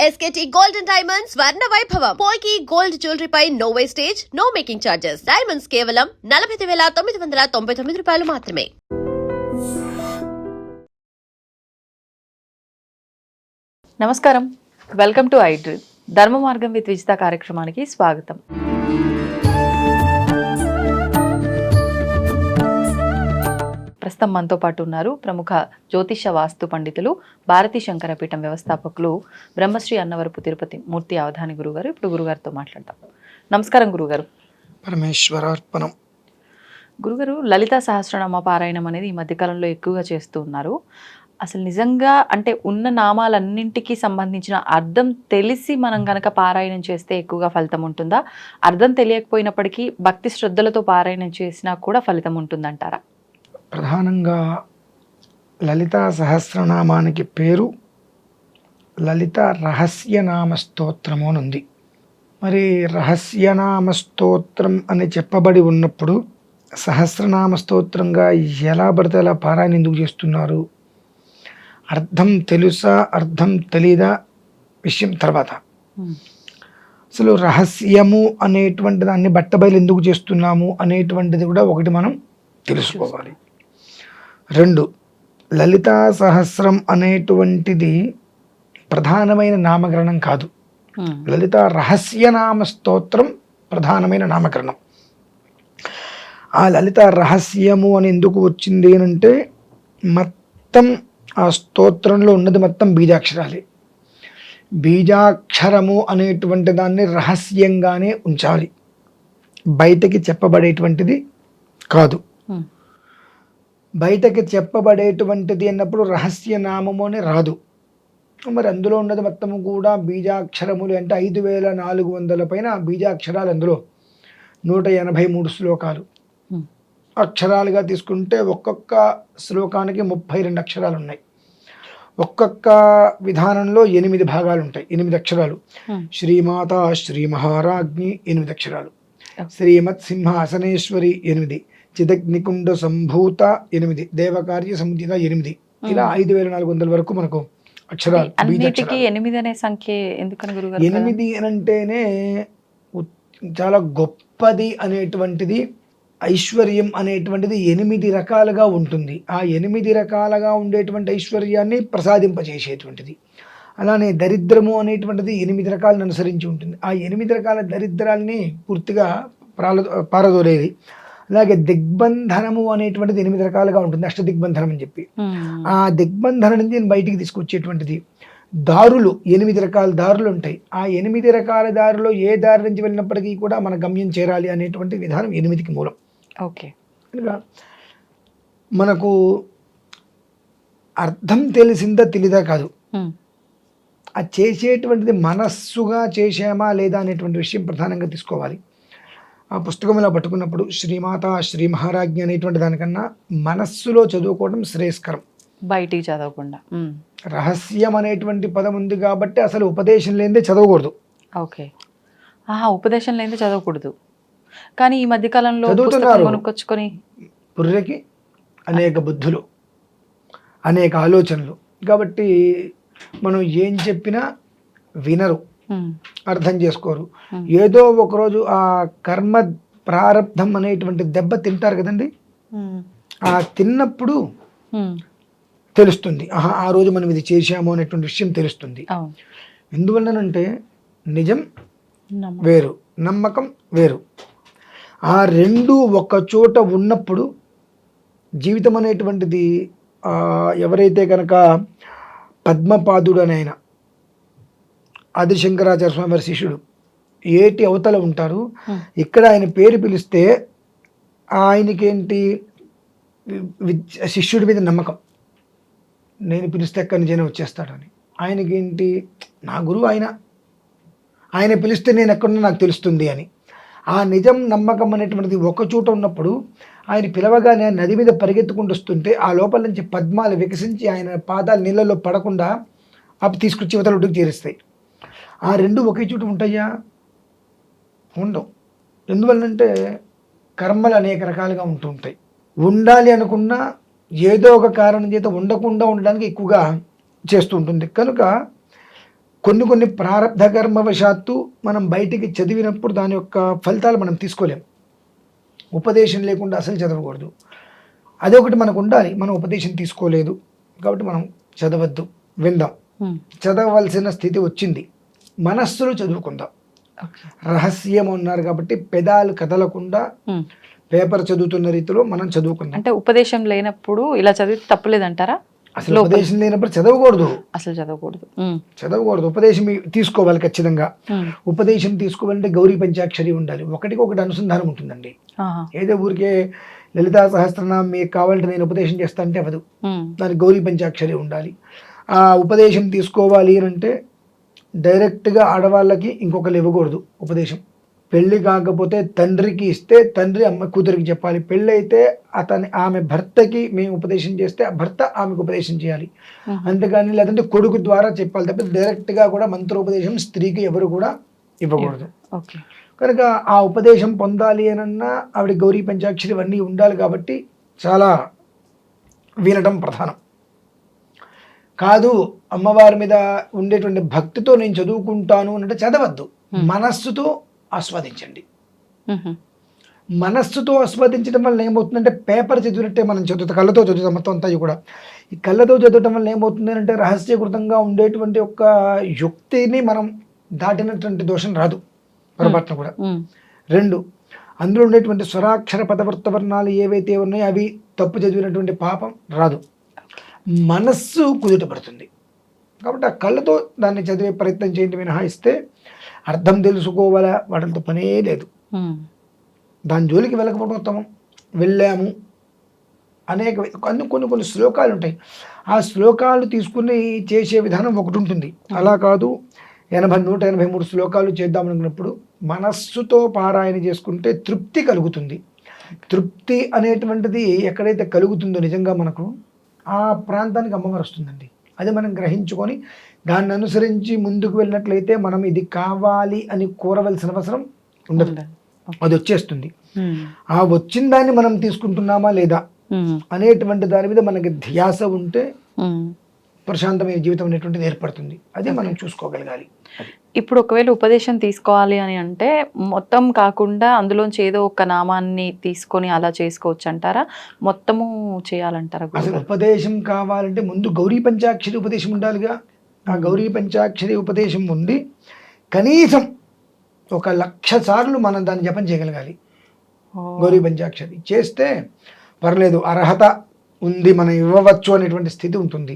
SKT Gold and Diamonds Swarna Vaibhavam. Polki Gold Jewelry pi no wastage, no making charges. Diamonds కేవలం 49,999 రూపాయలు మాత్రమే. నమస్కారం, welcome to iDream. ధర్మ మార్గం విత్ విజిత కార్యక్రమానికి స్వాగతం. ప్రస్తుతం మనతో పాటు ఉన్నారు ప్రముఖ జ్యోతిష వాస్తు పండితులు, భారతీ శంకరపీఠం వ్యవస్థాపకులు, బ్రహ్మశ్రీ అన్నవరపు తిరుపతి మూర్తి అవధాని గురుగారు. ఇప్పుడు గురుగారితో మాట్లాడతాం. నమస్కారం గురుగారు. పరమేశ్వరార్పణం. గురుగారు, లలితా సహస్రనామ పారాయణం అనేది ఈ మధ్యకాలంలో ఎక్కువగా చేస్తూ ఉన్నారు. అసలు నిజంగా అంటే ఉన్న నామాలన్నింటికి సంబంధించిన అర్థం తెలిసి మనం కనుక పారాయణం చేస్తే ఎక్కువగా ఫలితం ఉంటుందా? అర్థం తెలియకపోయినప్పటికీ భక్తి శ్రద్ధలతో పారాయణం చేసినా కూడా ఫలితం ఉంటుందంటారా? ప్రధానంగా లలితా సహస్రనామానికి పేరు లలిత రహస్యనామ స్తోత్రము అని ఉంది. మరి రహస్యనామ స్తోత్రం అని చెప్పబడి ఉన్నప్పుడు సహస్రనామ స్తోత్రంగా ఎలా పడితే అలా పారాయణ ఎందుకు చేస్తున్నారు? అర్థం తెలుసా, అర్థం తెలీదా విషయం తర్వాత. అసలు రహస్యము అనేటువంటి దాన్ని బట్టబయలు ఎందుకు చేస్తున్నాము అనేటువంటిది కూడా ఒకటి మనం తెలుసుకోవాలి. రెండు, లలితా సహస్రం అనేటువంటిది ప్రధానమైన నామకరణం కాదు. లలిత రహస్యనామ స్తోత్రం ప్రధానమైన నామకరణం. ఆ లలిత రహస్యము అని ఎందుకు వచ్చింది అంటే మొత్తం ఆ స్తోత్రంలో ఉన్నది మొత్తం బీజాక్షరాలే. బీజాక్షరము అనేటువంటి దాన్ని రహస్యంగానే ఉంచాలి, బయటకి చెప్పబడేటువంటిది కాదు. బయటకి చెప్పబడేటువంటిది అన్నప్పుడు రహస్య నామము అని రాదు. మరి అందులో ఉన్నది మొత్తము కూడా బీజాక్షరములు అంటే 5,400 పైన బీజాక్షరాలు. అందులో 183 శ్లోకాలు. అక్షరాలుగా తీసుకుంటే ఒక్కొక్క శ్లోకానికి 32 అక్షరాలు ఉన్నాయి. ఒక్కొక్క విధానంలో 8 భాగాలు ఉంటాయి, 8 అక్షరాలు. శ్రీమాత శ్రీ మహారాజ్ఞి 8 అక్షరాలు, శ్రీమత్ సింహాసనేశ్వరి 8, చిదగ్నికుండ సంభూత 8, దేవకార్య సముదిత 8, ఇలా 5,400 వరకు మనకు అక్షరాలు. 8 అనే సంఖ్య ఎందుకని గురుగారు? 8 అంటేనే చాలా గొప్పది అనేటువంటిది, ఐశ్వర్యం అనేటువంటిది 8 రకాలుగా ఉంటుంది. ఆ 8 రకాలుగా ఉండేటువంటి ఐశ్వర్యాన్ని ప్రసాదింపజేసేటువంటిది. అలానే దరిద్రము అనేటువంటిది 8 రకాలను అనుసరించి ఉంటుంది. ఆ 8 రకాల దరిద్రాల్ని పూర్తిగా పారదోలేది. అలాగే దిగ్బంధనము అనేటువంటిది 8 రకాలుగా ఉంటుంది, అష్టదిగ్బంధనం అని చెప్పి. ఆ దిగ్బంధనం నుంచి బయటికి తీసుకొచ్చేటువంటిది. దారులు 8 రకాల దారులు ఉంటాయి. ఆ 8 రకాల దారులో ఏ దారి నుంచి వెళ్ళినప్పటికీ కూడా మన గమ్యం చేరాలి అనేటువంటి విధానం 8కి మూలం. ఓకే. కనుక మనకు అర్థం తెలిసిందా తెలీదా కాదు, ఆ చేసేటువంటిది మనస్సుగా చేసామా లేదా అనేటువంటి విషయం ప్రధానంగా తీసుకోవాలి. ఆ పుస్తకం ఇలా పట్టుకున్నప్పుడు శ్రీమాత శ్రీ మహారాజ్ఞి అనేటువంటి దానికన్నా మనస్సులో చదువుకోవడం శ్రేయస్కరం, బయటికి చదవకుండా. రహస్యం అనేటువంటి పదం ఉంది కాబట్టి అసలు ఉపదేశం లేనిదే చదవకూడదు. ఓకే. ఉపదేశం లేనిదే చదవకూడదు. కానీ ఈ మధ్యకాలంలో కొనుక్కొచ్చుకొని బుర్రకి అనేక బుద్ధులు, అనేక ఆలోచనలు, కాబట్టి మనం ఏం చెప్పినా వినరు, అర్థం చేసుకోరు. ఏదో ఒకరోజు ఆ కర్మ ప్రారంధం అనేటువంటి దెబ్బ తింటారు కదండి. ఆ తిన్నప్పుడు తెలుస్తుంది, ఆ రోజు మనం ఇది చేశాము అనేటువంటి విషయం తెలుస్తుంది. ఎందువల్లనంటే నిజం వేరు, నమ్మకం వేరు. ఆ రెండు ఒక చోట ఉన్నప్పుడు జీవితం అనేటువంటిది, ఎవరైతే కనుక పద్మపాదుడు అని ఆయన ఆదిశంకరాచార్య స్వామి వారి శిష్యుడు ఏటి అవతల ఉంటారు, ఇక్కడ ఆయన పేరు పిలిస్తే ఆయనకేంటి శిష్యుడి మీద నమ్మకం, నేను పిలిస్తే ఎక్కడి నుంచైనా వచ్చేస్తాడని. ఆయనకేంటి, నా గురువు ఆయన పిలిస్తే నేను ఎక్కడున్నా నాకు తెలుస్తుంది అని. ఆ నిజం నమ్మకం అనేటువంటిది ఒక చోట ఉన్నప్పుడు ఆయన పిలవగానే నది మీద పరిగెత్తుకుంటూ వస్తుంటే ఆ లోపల నుంచి పద్మాలు వికసించి ఆయన పాదాలు నీళ్ళలో పడకుండా అవి తీసుకొచ్చి ఇవతల ఒడ్డుకు చేరుస్తాయి. ఆ రెండు ఒకే చోట ఉంటాయా? ఉండవు. ఎందువల్లంటే కర్మలు అనేక రకాలుగా ఉంటూ ఉంటాయి. ఉండాలి అనుకున్నా ఏదో ఒక కారణం చేత ఉండకుండా ఉండడానికి ఎక్కువగా చేస్తూ ఉంటుంది. కనుక కొన్ని ప్రారబ్ధ కర్మవశాత్తు మనం బయటికి చదివినప్పుడు దాని యొక్క ఫలితాలు మనం తీసుకోలేం. ఉపదేశం లేకుండా అసలు చదవకూడదు. అదొకటి మనకు ఉండాలి. మనం ఉపదేశం తీసుకోలేదు కాబట్టి మనం చదవద్దు, విందాం. చదవవలసిన స్థితి వచ్చింది, మనస్సులో చదువుకుందాం. రహస్యం ఉన్నారు కాబట్టి పెదాలు కదలకుండా పేపర్ చదువుతున్న రీతిలో మనం చదువుకుందాం. అంటే ఉపదేశం లేనప్పుడు ఇలా చదివితే తప్పులేదంటారా? అసలు ఉపదేశం లేనప్పుడు చదవకూడదు, అసలు చదవకూడదు. ఉపదేశం తీసుకోవాలి ఖచ్చితంగా. ఉపదేశం తీసుకోవాలంటే గౌరీ పంచాక్షరి ఉండాలి. ఒకటికి ఒకటి అనుసంధానం ఉంటుందండి. ఏదో ఊరికే లలితా సహస్రనామం మీకు కావాలంటే నేను ఉపదేశం చేస్తా అంటే అవదు. దానికి గౌరీ పంచాక్షరి ఉండాలి. ఆ ఉపదేశం తీసుకోవాలి అని అంటే డైరెక్ట్గా ఆడవాళ్ళకి ఇంకొకరు ఇవ్వకూడదు ఉపదేశం. పెళ్లి కాకపోతే తండ్రికి ఇస్తే తండ్రి అమ్మ కూతురికి చెప్పాలి. పెళ్ళి అయితే ఆమె భర్తకి మేము ఉపదేశం చేస్తే ఆ భర్త ఆమెకు ఉపదేశం చేయాలి. అంతేగాని లేదంటే కొడుకు ద్వారా చెప్పాలి తప్ప డైరెక్ట్గా కూడా మంత్రోపదేశం స్త్రీకి ఎవరు కూడా ఇవ్వకూడదు. కనుక ఆ ఉపదేశం పొందాలి అనన్నా ఆవిడ గౌరీ పంచాక్షరి ఇవన్నీ ఉండాలి కాబట్టి చాలా వినడం ప్రధానం. కాదు అమ్మవారి మీద ఉండేటువంటి భక్తితో నేను చదువుకుంటాను అంటే చదవద్దు, మనస్సుతో ఆస్వాదించండి. మనస్సుతో ఆస్వాదించడం వల్ల ఏమవుతుందంటే పేపర్ చదివినట్టే మనం చదువుతాం, కళ్ళతో చదువుతాం మొత్తం అంతా కూడా. ఈ కళ్ళతో చదవటం వల్ల ఏమవుతుంది అంటే రహస్యకృతంగా ఉండేటువంటి ఒక యుక్తిని మనం దాటినటువంటి దోషం రాదు పొరపాటున కూడా. 2, అందులో ఉండేటువంటి స్వరాక్షర పదవృత్త వర్ణాలు ఏవైతే ఉన్నాయో అవి తప్పు చదివినటువంటి పాపం రాదు. మనస్సు కుదుటపడుతుంది. కాబట్టి ఆ కళ్ళతో దాన్ని చదివే ప్రయత్నం చేయండి మినహాయిస్తే అర్థం తెలుసుకోవాలా వాటితో పనే లేదు. దాని జోలికి వెళ్ళకపోవడం ఉత్తమం. వెళ్ళాము అనేక కొన్ని శ్లోకాలు ఉంటాయి. ఆ శ్లోకాలు తీసుకుని చేసే విధానం ఒకటి ఉంటుంది. అలా కాదు 183 శ్లోకాలు చేద్దాం అనుకున్నప్పుడు మనస్సుతో పారాయణ చేసుకుంటే తృప్తి కలుగుతుంది. తృప్తి అనేటువంటిది ఎక్కడైతే కలుగుతుందో నిజంగా మనకు ఆ ప్రాంతానికి అమ్మవారు వస్తుందండి. అది మనం గ్రహించుకొని దాన్ని అనుసరించి ముందుకు వెళ్ళినట్లయితే మనం ఇది కావాలి అని కోరవలసిన అవసరం ఉండదు, అది వచ్చేస్తుంది. ఆ వచ్చిన దాన్ని మనం తీసుకుంటున్నామా లేదా అనేటువంటి దాని మీద మనకి ధ్యాస ఉంటే ప్రశాంతమైన జీవితం అనేటువంటిది ఏర్పడుతుంది. అది మనం చూసుకోగలగాలి. ఇప్పుడు ఒకవేళ ఉపదేశం తీసుకోవాలి అని అంటే మొత్తం కాకుండా అందులోంచి ఏదో ఒక నామాన్ని తీసుకొని అలా చేసుకోవచ్చు అంటారా? మొత్తము చేయాలంటారా? అసలు ఉపదేశం కావాలంటే ముందు గౌరీ పంచాక్షరి ఉపదేశం ఉండాలిగా. ఆ గౌరీ పంచాక్షరి ఉపదేశం ఉంది కనీసం 1,00,000 సార్లు మనం దాన్ని జపం చేయగలగాలి. గౌరీ పంచాక్షరి చేస్తే పర్లేదు, అర్హత ఉంది, మనం ఇవ్వవచ్చు అనేటువంటి స్థితి ఉంటుంది.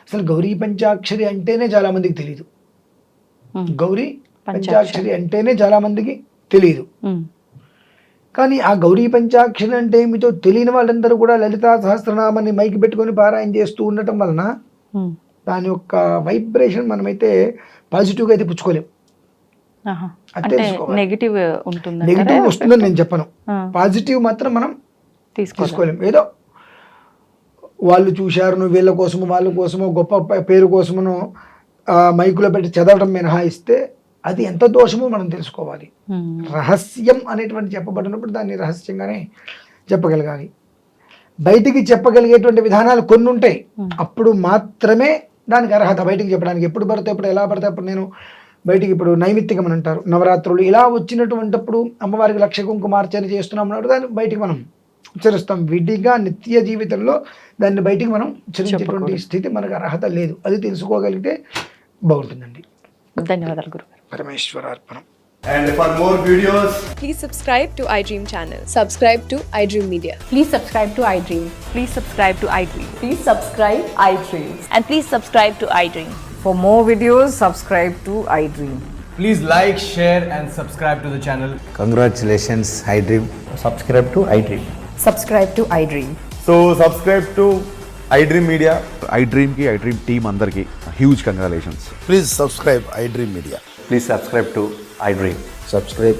అసలు గౌరీ పంచాక్షరి అంటేనే చాలా మందికి తెలియదు. గౌరీ పంచాక్షరి అంటేనే చాలా మందికి తెలియదు. కానీ ఆ గౌరీ పంచాక్షరి అంటే ఏమిటో తెలియని వాళ్ళందరూ కూడా లలితా సహస్రనామాన్ని మైకి పెట్టుకొని పారాయణ చేస్తూ ఉండటం వలన దాని యొక్క వైబ్రేషన్ మనమైతే పాజిటివ్గా అయితే పుచ్చుకోలేం. నెగిటివ్ వస్తుందని నేను చెప్పను, పాజిటివ్ మాత్రం మనం తీసుకోలేం. ఏదో వాళ్ళు చూశారు, నువ్వు వీళ్ళ కోసమో వాళ్ళ కోసమో గొప్ప పేరు కోసమో మైకులో పెట్టి చదవడం మినహాయిస్తే అది ఎంత దోషమో మనం తెలుసుకోవాలి. రహస్యం అనేటువంటి చెప్పబడినప్పుడు దాన్ని రహస్యంగానే చెప్పగలగాలి. బయటికి చెప్పగలిగేటువంటి విధానాలు కొన్ని ఉంటాయి, అప్పుడు మాత్రమే దానికి అర్హత బయటికి చెప్పడానికి. ఎప్పుడు పడితే ఎప్పుడు ఎలా పడితే అప్పుడు నేను బయటికి, ఇప్పుడు నైమిత్తికం అని అంటారు, నవరాత్రులు ఇలా వచ్చినటువంటిప్పుడు అమ్మవారికి 1,00,000 కుంకుమార్చన చేస్తున్నాం అన్నప్పుడు దాన్ని బయటికి మనం ఉచ్చరిస్తాం. విడిగా నిత్య జీవితంలో దాన్ని బయటికి మనం ఉచ్చరించేటువంటి స్థితి మనకు అర్హత లేదు. అది తెలుసుకోగలిగితే బాగుంటుందండి. ధన్యవాదాలు గురుగారు. పరమేశ్వరార్పణం. And for more videos, please subscribe to iDream channel. Subscribe to iDream Media. Please subscribe to iDream. Please subscribe to iDream. Please subscribe iDream. And please subscribe to iDream. For more videos, subscribe to iDream. please like, share and subscribe to the channel. Congratulations, iDream. Subscribe to iDream. Subscribe to iDream. So subscribe to iDream Media. iDream ki iDream team andarki huge congratulations. Please subscribe iDream Media. Please subscribe to iDream. Subscribe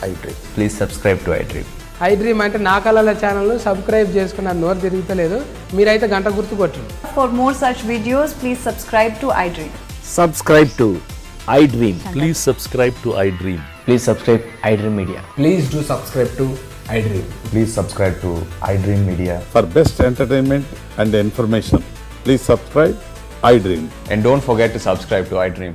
iDream. Please subscribe to iDream. iDream అంటే నా కళల ఛానల్ను subscribe చేసుకున్న నోరు తిరుగుతలేదు, మీరైతే గంట గుర్తు కొట్టండి. For more such videos, please subscribe to iDream. Subscribe to iDream. Please subscribe to iDream. Please subscribe iDream Media. Please do subscribe to iDream. Please subscribe to iDream Media. For best entertainment and information, please subscribe iDream. And don't forget to subscribe to iDream.